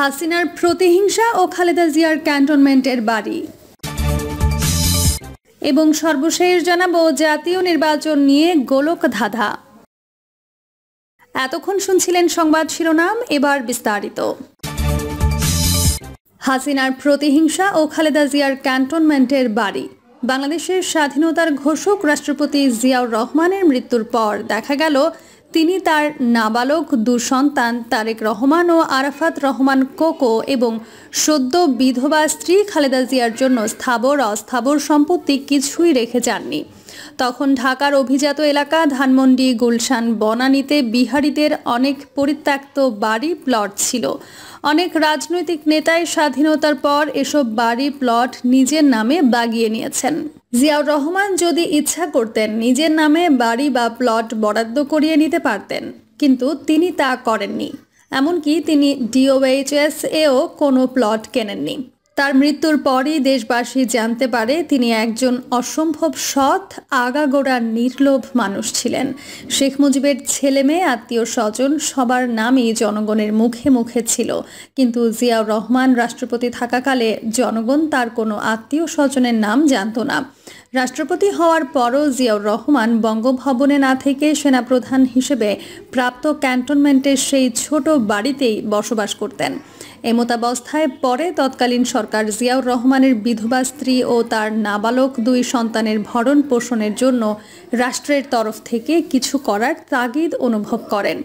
হাসিনার প্রতিহিংসা ও খালেদা জিয়ার ক্যান্টনমেন্টের বাড়ি এবং সর্বশেষ জানাবো জাতীয় নির্বাচন নিয়ে গোলক ধাঁধা। এতক্ষণ শুনছিলেন সংবাদ শিরোনাম, এবার বিস্তারিত। হাসিনার প্রতিহিংসা ও খালেদা জিয়ার ক্যান্টনমেন্টের বাড়ি। বাংলাদেশের স্বাধীনতার ঘোষক রাষ্ট্রপতি জিয়াউর রহমানের মৃত্যুর পর দেখা গেল তিনি তার নাবালক দুঃসন্তান তারেক রহমান ও আরাফাত রহমান কোকো এবং সদ্য বিধবা স্ত্রী খালেদা জিয়ার জন্য স্থাবর অস্থাবর সম্পত্তি কিছুই রেখে যাননি। তখন ঢাকার অভিজাত এলাকা ধানমন্ডি, গুলশান, বনানীতে বিহারীদের অনেক পরিত্যক্ত বাড়ি প্লট ছিল। অনেক রাজনৈতিক নেতাই স্বাধীনতার পর এসব বাড়ি প্লট নিজের নামে বাগিয়ে নিয়েছেন। জিয়াউর রহমান যদি ইচ্ছা করতেন নিজের নামে বাড়ি বা প্লট বরাদ্দ করিয়ে নিতে পারতেন, কিন্তু তিনি তা করেননি। এমনকি তিনি ডিওএইচএস এও কোনো প্লট কেনেননি। তার মৃত্যুর পরই দেশবাসী জানতে পারে তিনি একজন অসম্ভব সৎ, আগাগোড়া নির্লোভ মানুষ ছিলেন। শেখ মুজিবের ছেলে মেয়ে, আত্মীয় স্বজন সবার নামই জনগণের মুখে মুখে ছিল, কিন্তু জিয়াউর রহমান রাষ্ট্রপতি থাকাকালে জনগণ তার কোনো আত্মীয় স্বজনের নাম জানত না। রাষ্ট্রপতি হওয়ার পরও জিয়াউর রহমান বঙ্গভবনে না থেকে সেনাপ্রধান হিসেবে প্রাপ্ত ক্যান্টনমেন্টের সেই ছোট বাড়িতেই বসবাস করতেন। এমতাবস্থায় পরে তৎকালীন সরকার জিয়াউর রহমানের বিধবা স্ত্রী ও তার নাবালক দুই সন্তানের ভরণ পোষণের জন্য রাষ্ট্রের তরফ থেকে কিছু করার তাগিদ অনুভব করেন।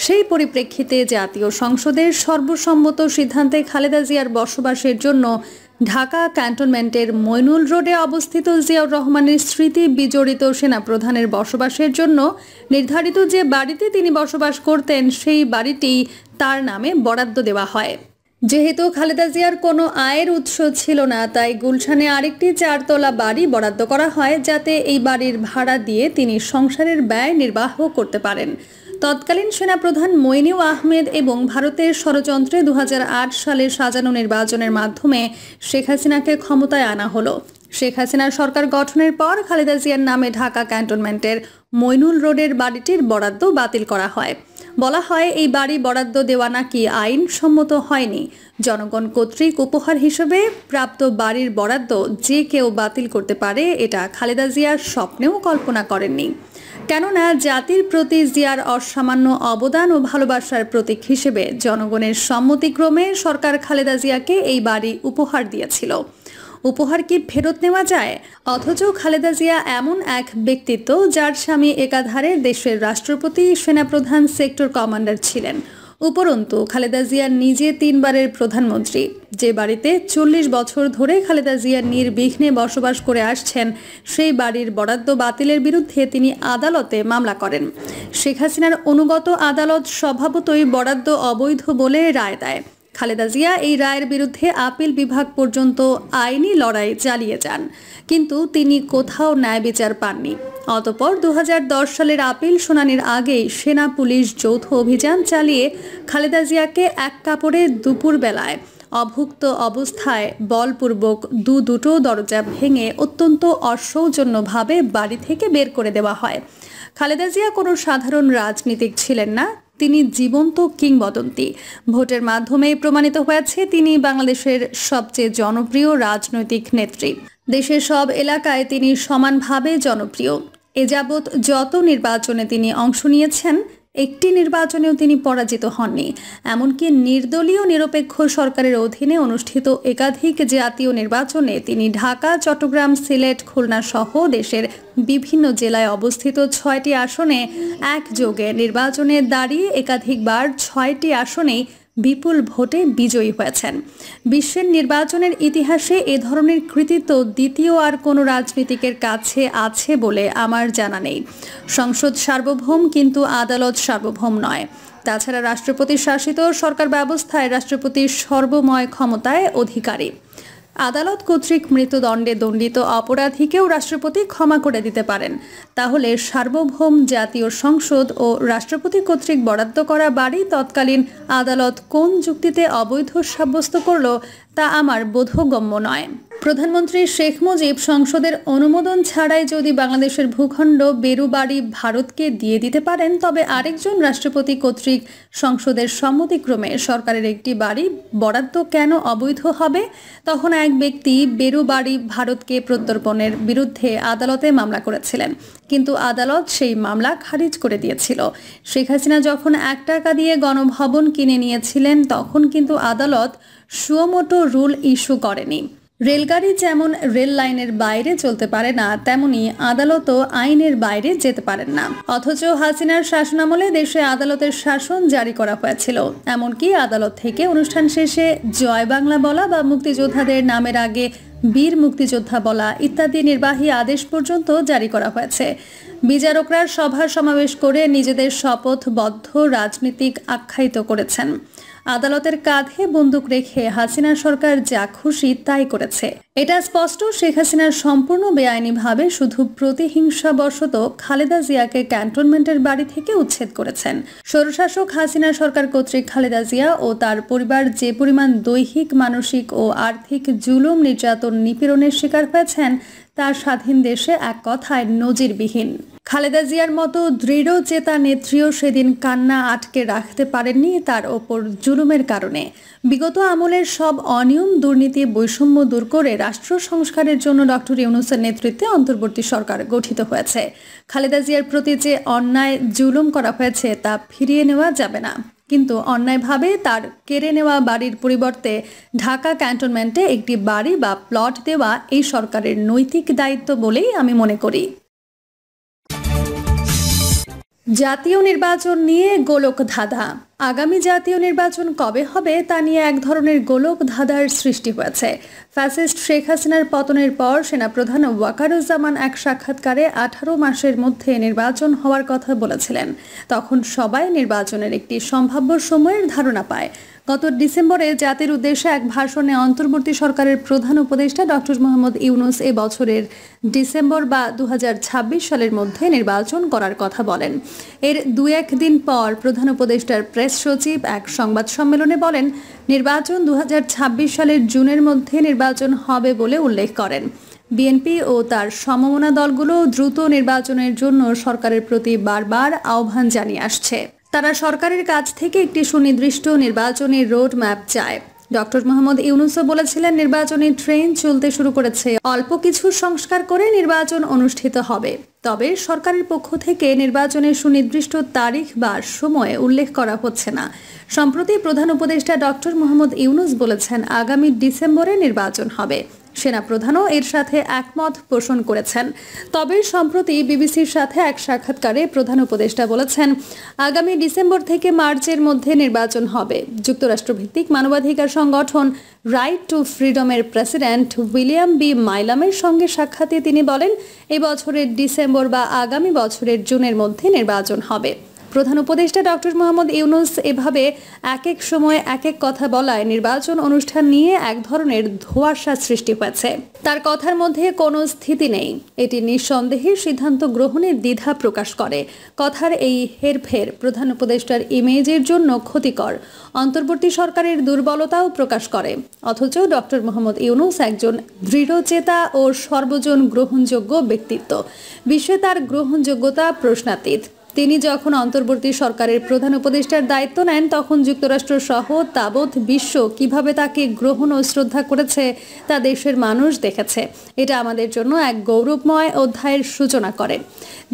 সেই পরিপ্রেক্ষিতে জাতীয় সংসদের সর্বসম্মত সিদ্ধান্তে খালেদা জিয়ার বসবাসের জন্য ঢাকা ক্যান্টনমেন্টের মইনুল রোডে অবস্থিত জিয়াউর রহমানের স্মৃতি বিজড়িত সেনাপ্রধানের বসবাসের জন্য নির্ধারিত যে বাড়িতে তিনি বসবাস করতেন সেই বাড়িটি তার নামে বরাদ্দ দেওয়া হয়। যেহেতু খালেদা জিয়ার কোনো আয়ের উৎস ছিল না, তাই গুলশানে আরেকটি 4 তলা বাড়ি বরাদ্দ করা হয়, যাতে এই বাড়ির ভাড়া দিয়ে তিনি সংসারের ব্যয় নির্বাহ করতে পারেন। তৎকালীন সেনাপ্রধান মইনুল আহমেদ এবং ভারতের ষড়যন্ত্রে 2008 সালে সাজানো নির্বাচনের মাধ্যমে শেখ হাসিনাকে ক্ষমতায় আনা হলো। শেখ হাসিনার সরকার গঠনের পর খালেদা জিয়ার নামে ঢাকা ক্যান্টনমেন্টের মইনুল রোডের বাড়িটির বরাদ্দ বাতিল করা হয়। বলা হয় এই বাড়ি বরাদ্দ দেওয়া নাকি আইনসম্মত হয়নি। জনগণ কর্তৃক উপহার হিসেবে প্রাপ্ত বাড়ির বরাদ্দ যে কেউ বাতিল করতে পারে, এটা খালেদা জিয়ার স্বপ্নেও কল্পনা করেননি। কেননা জাতির প্রতি জিয়ার অসামান্য অবদান ও ভালোবাসার প্রতীক হিসেবে জনগণের সম্মতিক্রমে সরকার খালেদা জিয়াকে এই বাড়ি উপহার দিয়েছিল। উপহার কি ফেরত নেওয়া যায়? অথচ খালেদা জিয়া এমন এক ব্যক্তিত্ব যার স্বামী একাধারে দেশের রাষ্ট্রপতি, সেনাপ্রধান, সেক্টর কমান্ডার ছিলেন। উপরন্তু খালেদা জিয়া নিজে 3 বারের প্রধানমন্ত্রী। যে বাড়িতে 40 বছর ধরে খালেদা জিয়া নির্বিঘ্নে বসবাস করে আসছেন, সেই বাড়ির বরাদ্দ বাতিলের বিরুদ্ধে তিনি আদালতে মামলা করেন। শেখ হাসিনার অনুগত আদালত স্বভাবতই বরাদ্দ অবৈধ বলে রায় দেয়। খালেদা জিয়া এই রায়ের বিরুদ্ধে আপিল বিভাগ পর্যন্ত আইনি লড়াই চালিয়ে যান, কিন্তু তিনি কোথাও ন্যায় বিচার পাননি। অতঃপর 2010 সালের আপিল শুনানির আগেই সেনা পুলিশ যৌথ অভিযান চালিয়ে খালেদা জিয়াকে এক কাপড়ে দুপুর বেলায় অভুক্ত অবস্থায় বলপূর্বক দুটো দরজা ভেঙে অত্যন্ত অসৌজন্যভাবে বাড়ি থেকে বের করে দেওয়া হয়। খালেদা জিয়া কোনো সাধারণ রাজনীতিক ছিলেন না, তিনি জীবন্ত কিংবদন্তি। ভোটের মাধ্যমে প্রমাণিত হয়েছে তিনি বাংলাদেশের সবচেয়ে জনপ্রিয় রাজনৈতিক নেত্রী। দেশের সব এলাকায় তিনি সমানভাবে জনপ্রিয়। এ যাবৎ যত নির্বাচনে তিনি অংশ নিয়েছেন, একটি নির্বাচনেও তিনি পরাজিত হননি। এমনকি নির্দলীয় নিরপেক্ষ সরকারের অধীনে অনুষ্ঠিত একাধিক জাতীয় নির্বাচনে তিনি ঢাকা, চট্টগ্রাম, সিলেট, খুলনা সহ দেশের বিভিন্ন জেলায় অবস্থিত 6টি আসনে একযোগে নির্বাচনে দাঁড়িয়ে একাধিকবার 6টি আসনেই বিপুল ভোটে বিজয়ী হয়েছেন। বিশ্বের নির্বাচনের ইতিহাসে এ ধরনের কৃতিত্ব দ্বিতীয় আর কোনো রাজনীতিকের কাছে আছে বলে আমার জানা নেই। সংসদ সার্বভৌম, কিন্তু আদালত সার্বভৌম নয়। তাছাড়া রাষ্ট্রপতি শাসিত সরকার ব্যবস্থায় রাষ্ট্রপতির সর্বময় ক্ষমতায় অধিকারী। আদালত কর্তৃক মৃত্যুদণ্ডে দণ্ডিত অপরাধীকেও রাষ্ট্রপতি ক্ষমা করে দিতে পারেন। তাহলে সার্বভৌম জাতীয় সংসদ ও রাষ্ট্রপতি কর্তৃক বরাদ্দ করা বাড়ি তৎকালীন আদালত কোন যুক্তিতে অবৈধ সাব্যস্ত করল তা আমার বোধগম্য নয়। প্রধানমন্ত্রী শেখ মুজিব সংসদের অনুমোদন ছাড়াই যদি বাংলাদেশের ভূখণ্ড বেরুবাড়ি ভারতকে দিয়ে দিতে পারেন, তবে আরেকজন রাষ্ট্রপতি কর্তৃক সংসদের সম্মতিক্রমে সরকারের একটি বাড়ি বরাদ্দ কেন অবৈধ হবে? তখন এক ব্যক্তি বেরুবাড়ি ভারতকে প্রত্যর্পণের বিরুদ্ধে আদালতে মামলা করেছিলেন, কিন্তু আদালত সেই মামলা খারিজ করে দিয়েছিল। শেখ হাসিনা যখন 1 টাকা দিয়ে গণভবন কিনে নিয়েছিলেন, তখন কিন্তু আদালত সুমোটো রুল ইস্যু করেনি। রেলগাড়ি যেমন রেল লাইনের বাইরে চলতে পারে না, তেমনি আদালতও আইনের বাইরে যেতে পারেন না। অথচ হাসিনার শাসনামলে দেশে আদালতের শাসন জারি করা হয়েছিল। এমনকি আদালত থেকে অনুষ্ঠান শেষে জয় বাংলা বলা বা মুক্তিযোদ্ধাদের নামের আগে বীর মুক্তিযোদ্ধা বলা ইত্যাদি নির্বাহী আদেশ পর্যন্ত জারি করা হয়েছে। বিচারকরা সভা সমাবেশ করে নিজেদের শপথবদ্ধ রাজনীতিক আখ্যায়িত করেছেন। আদালতের কাঁধে বন্দুক রেখে হাসিনা সরকার যা খুশি তাই করেছে। এটা স্পষ্ট, শেখ হাসিনার সম্পূর্ণ বেআইনিভাবে শুধু প্রতিহিংসাবশত খালেদা জিয়াকে ক্যান্টনমেন্টের বাড়ি থেকে উচ্ছেদ করেছেন। স্বৈরশাসক হাসিনা সরকার কর্তৃক খালেদা জিয়া ও তার পরিবার যে পরিমাণ দৈহিক, মানসিক ও আর্থিক জুলুম, নির্যাতন, নিপীড়নের শিকার হয়েছেন তা স্বাধীন দেশে এক কথায় নজিরবিহীন। খালেদা জিয়ার মতো দৃঢ় চেতা নেত্রীও সেদিন কান্না আটকে রাখতে পারেননি তার ওপর জুলুমের কারণে। বিগত আমলের সব অনিয়ম, দুর্নীতি, বৈষম্য দূর করে রাষ্ট্র সংস্কারের জন্য ডক্টর ইউনূসের নেতৃত্বে অন্তর্বর্তী সরকার গঠিত হয়েছে। খালেদা জিয়ার প্রতি যে অন্যায় জুলুম করা হয়েছে তা ফিরিয়ে নেওয়া যাবে না, কিন্তু অন্যায়ভাবে তার কেড়ে নেওয়া বাড়ির পরিবর্তে ঢাকা ক্যান্টনমেন্টে একটি বাড়ি বা প্লট দেওয়া এই সরকারের নৈতিক দায়িত্ব বলেই আমি মনে করি। জাতীয় নির্বাচন নিয়ে গোলক ধাঁধা। আগামী জাতীয় নির্বাচন কবে হবে তা নিয়ে এক ধরনের গোলক ধাঁধার সৃষ্টি হয়েছে। ফ্যাসিস্ট শেখ হাসিনার পতনের পর সেনাপ্রধান ওয়াকারুজ্জামান এক সাক্ষাৎকারে 18 মাসের মধ্যে নির্বাচন হওয়ার কথা বলেছিলেন। তখন সবাই নির্বাচনের একটি সম্ভাব্য সময়ের ধারণা পায়। গত ডিসেম্বরে জাতির উদ্দেশ্যে এক ভাষণে অন্তর্বর্তী সরকারের প্রধান উপদেষ্টা ডক্টর মোহাম্মদ ইউনূস এ বছরের ডিসেম্বর বা 2026 সালের মধ্যে নির্বাচন করার কথা বলেন। এর 2-1 দিন পর প্রধান উপদেষ্টার প্রেস সচিব এক সংবাদ সম্মেলনে বলেন, নির্বাচন 2026 সালের জুনের মধ্যে নির্বাচন হবে বলে উল্লেখ করেন। বিএনপি ও তার সমমনা দলগুলো দ্রুত নির্বাচনের জন্য সরকারের প্রতি বারবার আহ্বান জানিয়ে আসছে। তারা সরকারের কাছ থেকে একটি সুনির্দিষ্ট নির্বাচনী রোড ম্যাপ চায়। ডক্টর মোহাম্মদ ইউনূসও বলেছিলেন, নির্বাচনী ট্রেন চলতে শুরু করেছে, অল্প কিছু সংস্কার করে নির্বাচন অনুষ্ঠিত হবে। তবে সরকারের পক্ষ থেকে নির্বাচনের সুনির্দিষ্ট তারিখ বা সময় উল্লেখ করা হচ্ছে না। সম্প্রতি প্রধান উপদেষ্টা ডক্টর মোহাম্মদ ইউনূস বলেছেন, আগামী ডিসেম্বরে নির্বাচন হবে। সেনাপ্রধানও এর সাথে একমত পোষণ করেছেন। তবে সম্প্রতি বিবিসির সাথে এক সাক্ষাৎকারে প্রধান উপদেষ্টা বলেছেন, আগামী ডিসেম্বর থেকে মার্চের মধ্যে নির্বাচন হবে। যুক্তরাষ্ট্রভিত্তিক মানবাধিকার সংগঠন রাইট টু ফ্রিডমের প্রেসিডেন্ট উইলিয়াম বি মাইলামের সঙ্গে সাক্ষাতে তিনি বলেন, এই বছরের ডিসেম্বর বা আগামী বছরের জুনের মধ্যে নির্বাচন হবে। প্রধান উপদেষ্টা ডক্টর মোহাম্মদ ইউনূস এভাবে এক এক সময় এক এক কথা বলায় নির্বাচন অনুষ্ঠান নিয়ে এক ধরনের ধোঁয়াশা সৃষ্টি হয়েছে। তার কথার মধ্যে কোনো স্থিতি নেই। এটি নিঃসন্দেহে সিদ্ধান্ত গ্রহণে দ্বিধা প্রকাশ করে। কথার এই হেরফের প্রধান উপদেষ্টার ইমেজের জন্য ক্ষতিকর, অন্তর্বর্তী সরকারের দুর্বলতাও প্রকাশ করে। অথচ ডক্টর মোহাম্মদ ইউনূস একজন দৃঢ়চেতা ও সর্বজন গ্রহণযোগ্য ব্যক্তিত্ব। বিশ্বে তার গ্রহণযোগ্যতা প্রশ্নাতীত। তিনি যখন অন্তর্বর্তী সরকারের প্রধান উপদেষ্টার দায়িত্ব নেন, তখন যুক্তরাষ্ট্র সহ তাবৎ বিশ্ব কিভাবে তাকে গ্রহণ ও শ্রদ্ধা করেছে তা দেশের মানুষ দেখেছে। এটা আমাদের জন্য এক গৌরবময় অধ্যায়ের সূচনা করে।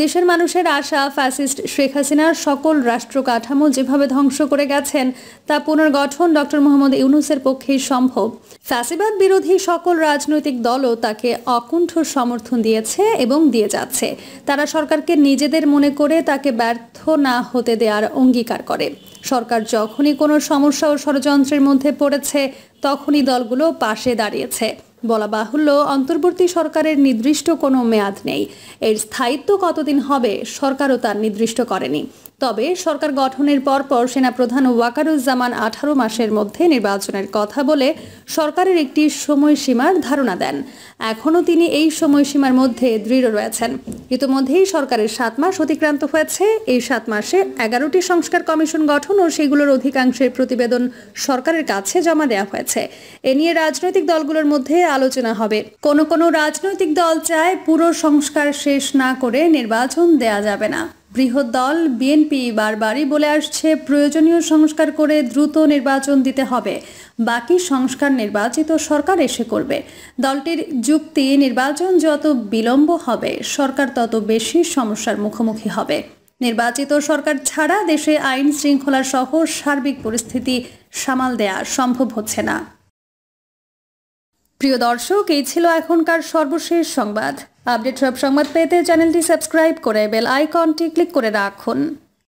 দেশের মানুষের আশা, ফ্যাসিস্ট শেখ হাসিনার সকল রাষ্ট্র কাঠামো যেভাবে ধ্বংস করে গেছেন তা পুনর্গঠন ডক্টর মোহাম্মদ ইউনূসের পক্ষেই সম্ভব। ফ্যাসিবাদ বিরোধী সকল রাজনৈতিক দলও তাকে অকুণ্ঠ সমর্থন দিয়েছে এবং দিয়ে যাচ্ছে। তারা সরকারকে নিজেদের মনে করে তাকে ব্যর্থ না হতে দেওয়ার অঙ্গীকার করে। সরকার যখনই কোনো সমস্যা ও ষড়যন্ত্রের মধ্যে পড়েছে, তখনই দলগুলো পাশে দাঁড়িয়েছে। বলা বাহুল্য, অন্তর্বর্তী সরকারের নির্দিষ্ট কোনো মেয়াদ নেই। এর স্থায়িত্ব কতদিন হবে সরকারও তার নির্দিষ্ট করেনি। তবে সরকার গঠনের পরপর সেনাপ্রধান ওয়াকারুজ্জামান 18 মাসের মধ্যে নির্বাচনের কথা বলে সরকারের একটি সময়সীমার ধারণা দেন। এখনও তিনি এই সময়সীমার মধ্যে দৃঢ় রয়েছেন। ইতিমধ্যেই সরকারের 7 মাস অতিক্রান্ত হয়েছে। এই 7 মাসে 11টি সংস্কার কমিশন গঠন ও সেগুলোর অধিকাংশের প্রতিবেদন সরকারের কাছে জমা দেওয়া হয়েছে। এ নিয়ে রাজনৈতিক দলগুলোর মধ্যে আলোচনা হবে। কোনো রাজনৈতিক দল চায় পুরো সংস্কার শেষ না করে নির্বাচন দেয়া যাবে না। বৃহৎ দল বিএনপি বারবারই বলে আসছে প্রয়োজনীয় সংস্কার করে দ্রুত নির্বাচন দিতে হবে, বাকি সংস্কার নির্বাচিত সরকার এসে করবে। দলটির যুক্তি, নির্বাচন যত বিলম্ব হবে সরকার তত বেশি সমস্যার মুখোমুখি হবে। নির্বাচিত সরকার ছাড়া দেশে আইন শৃঙ্খলা সহ সার্বিক পরিস্থিতি সামাল দেয়া সম্ভব হচ্ছে না। প্রিয় দর্শক, এই ছিল এখনকার সর্বশেষ সংবাদ। আপডেট সব সংবাদ পেতে চ্যানেলটি সাবস্ক্রাইব করে বেল আইকনটি ক্লিক করে রাখুন।